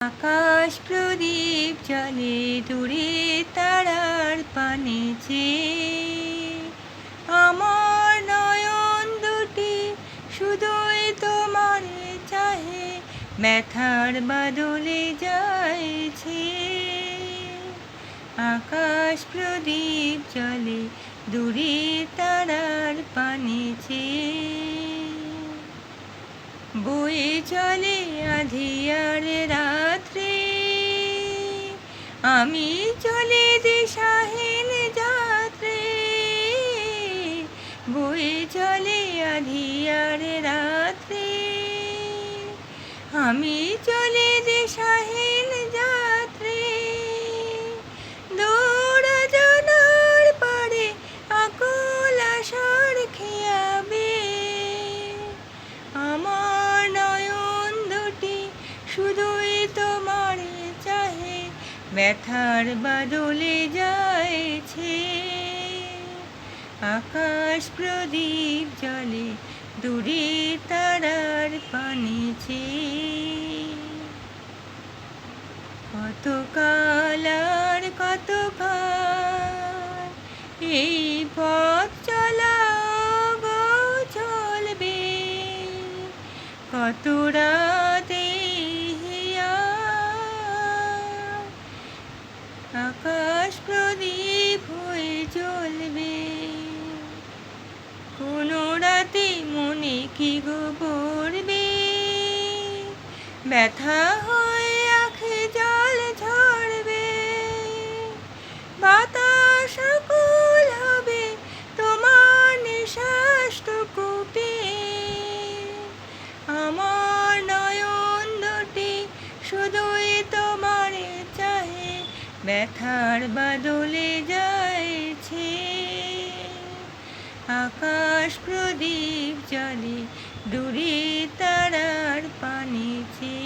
আকাশ প্রদীপ জ্বলে দূরে তারার পানে চেয়ে, আমার নয়ন দুটি শুধুই তোমারে চাহে, ব্যথার বাদলে যাইছে। আকাশ প্রদীপ জ্বলে দূরে তারার পানে চেয়ে, বয়ে চলে আঁধিয়ার রাত্রে, আমি চলে দিশাহীন যাত্রে। বয়ে চলে আঁধিয়ার রাত্রে, আমি চলে দিশাহীন যাত্রে। দৌড় জানার পারে আকুল আশার খেয়াবে, আমার নয়ন দুটি শুধুই তোমারে চাহে, ব্যথার বাদলে যাইছে। আকাশ প্রদীপ জ্বলে দূরে তারার পানে চেয়ে, কত কাল আর কত কাল এই পথ চলা গো চলবে, কত রাতে আকাশ প্রদীপ হয়ে জ্বলবে। কোনো রাতে মনে কি গো পড়বে, ব্যথা হয়ে আঁখে জল ঝরবে। বাতাস আকুল হবে তোমার নিঃশ্বাসটুকু পেয়ে, আমার নয়ন দুটি শুধুই তোমারে চাহে, ব্যথার বাদলে যাইছে। আকাশ প্রদীপ জ্বলে দূরে তারার পানে চেয়ে।